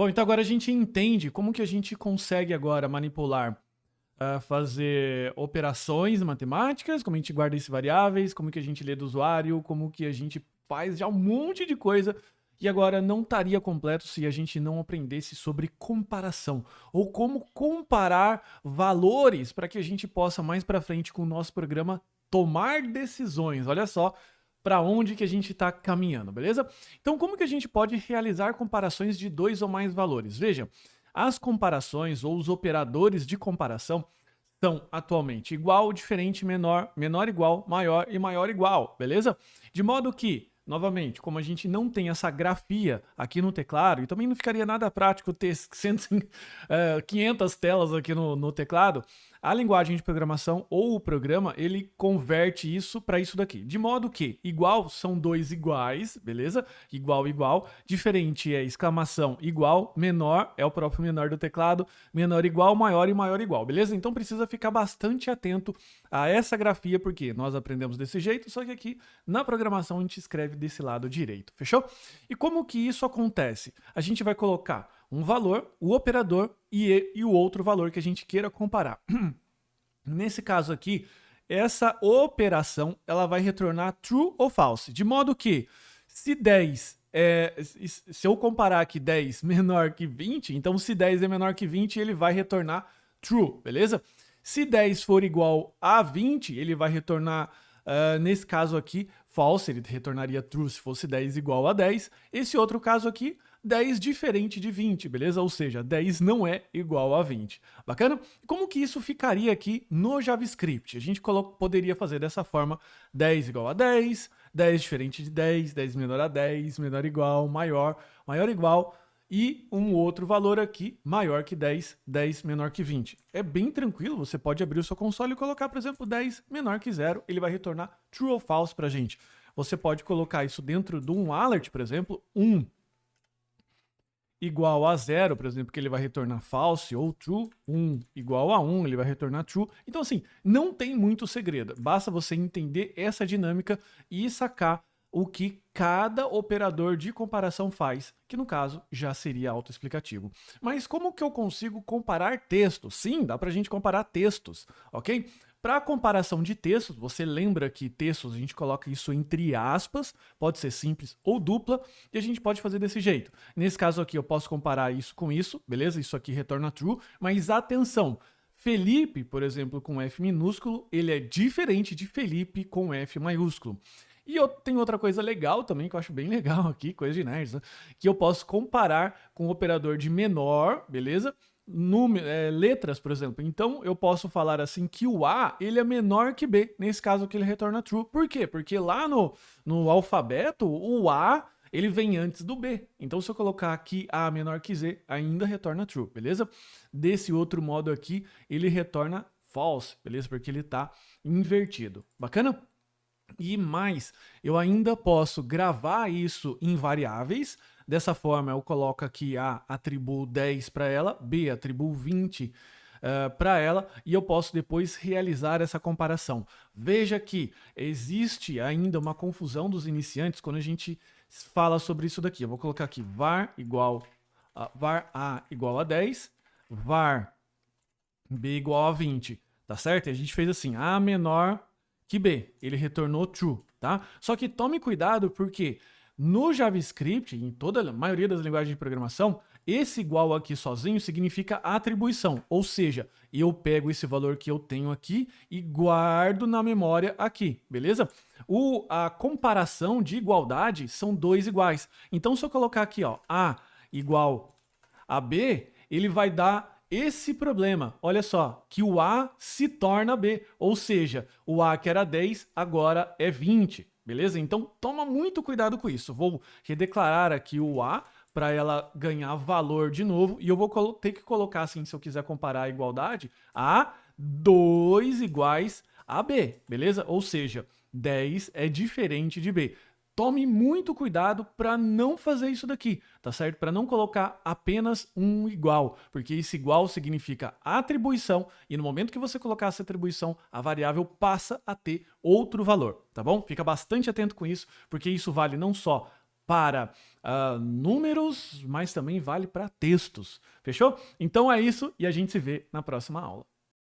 Bom, então agora a gente entende como que a gente consegue agora manipular, fazer operações matemáticas, como a gente guarda esses variáveis, como que a gente lê do usuário, como que a gente faz já um monte de coisa. E agora não estaria completo se a gente não aprendesse sobre comparação ou como comparar valores para que a gente possa mais para frente com o nosso programa tomar decisões. Olha só para onde que a gente está caminhando, beleza? Então, como que a gente pode realizar comparações de dois ou mais valores? Veja, as comparações ou os operadores de comparação são atualmente igual, diferente, menor, menor igual, maior e maior igual, beleza? De modo que, novamente, como a gente não tem essa grafia aqui no teclado, e também não ficaria nada prático ter 500 telas aqui no teclado, a linguagem de programação ou o programa, ele converte isso para isso daqui. De modo que igual são dois iguais, beleza? Igual, igual. Diferente é exclamação igual, menor é o próprio menor do teclado, menor igual, maior e maior igual, beleza? Então precisa ficar bastante atento a essa grafia, porque nós aprendemos desse jeito, só que aqui na programação a gente escreve desse lado direito, fechou? E como que isso acontece? A gente vai colocar um valor, o operador e o outro valor que a gente queira comparar. Nesse caso aqui, essa operação ela vai retornar true ou false, de modo que se 10 se eu comparar aqui 10 menor que 20, então se 10 é menor que 20, ele vai retornar true, beleza? Se 10 for igual a 20, ele vai retornar, nesse caso aqui, false, ele retornaria true se fosse 10 igual a 10. Esse outro caso aqui, 10 diferente de 20, beleza? Ou seja, 10 não é igual a 20. Bacana? Como que isso ficaria aqui no JavaScript? A gente poderia fazer dessa forma: 10 igual a 10, 10 diferente de 10, 10 menor a 10, menor igual, maior, maior igual, e um outro valor aqui maior que 10, 10 menor que 20. É bem tranquilo, você pode abrir o seu console e colocar, por exemplo, 10 menor que 0, ele vai retornar true ou false pra gente. Você pode colocar isso dentro de um alert, por exemplo, 1 igual a 0, por exemplo, que ele vai retornar false ou true, 1 igual a 1, ele vai retornar true. Então, assim, não tem muito segredo. Basta você entender essa dinâmica e sacar o que cada operador de comparação faz, que no caso já seria autoexplicativo. Mas como que eu consigo comparar textos? Sim, dá pra gente comparar textos, ok? Para comparação de textos, você lembra que textos a gente coloca isso entre aspas, pode ser simples ou dupla, e a gente pode fazer desse jeito. Nesse caso aqui eu posso comparar isso com isso, beleza? Isso aqui retorna true, mas atenção, Felipe, por exemplo, com F minúsculo, ele é diferente de Felipe com F maiúsculo. E tem outra coisa legal também, que eu acho bem legal aqui, coisa de nerds, né? Que eu posso comparar com o operador de menor, beleza? Letras, por exemplo. Então, eu posso falar assim que o A, ele é menor que B. Nesse caso aqui, ele retorna true. Por quê? Porque lá no alfabeto, o A, ele vem antes do B. Então, se eu colocar aqui A menor que Z, ainda retorna true, beleza? Desse outro modo aqui, ele retorna false, beleza? Porque ele está invertido. Bacana? E mais, eu ainda posso gravar isso em variáveis. Dessa forma, eu coloco aqui A, atribuo 10 para ela, B, atribuo 20 para ela, e eu posso depois realizar essa comparação. Veja que existe ainda uma confusão dos iniciantes quando a gente fala sobre isso daqui. Eu vou colocar aqui var A igual a 10, var B igual a 20, tá certo? E a gente fez assim, A menor que B, ele retornou true, tá? Só que tome cuidado porque no JavaScript, em toda a maioria das linguagens de programação, esse igual aqui sozinho significa atribuição, ou seja, eu pego esse valor que eu tenho aqui e guardo na memória aqui, beleza? A comparação de igualdade são dois iguais. Então, se eu colocar aqui, ó, A igual a B, ele vai dar esse problema, olha só, que o A se torna B, ou seja, o A que era 10 agora é 20, beleza? Então toma muito cuidado com isso. Vou redeclarar aqui o A para ela ganhar valor de novo e eu vou ter que colocar assim, se eu quiser comparar a igualdade, A 2 iguais a B, beleza? Ou seja, 10 é diferente de B. Tome muito cuidado para não fazer isso daqui, tá certo? Para não colocar apenas um igual, porque esse igual significa atribuição e no momento que você colocar essa atribuição, a variável passa a ter outro valor, tá bom? Fica bastante atento com isso, porque isso vale não só para números, mas também vale para textos. Fechou? Então é isso e a gente se vê na próxima aula.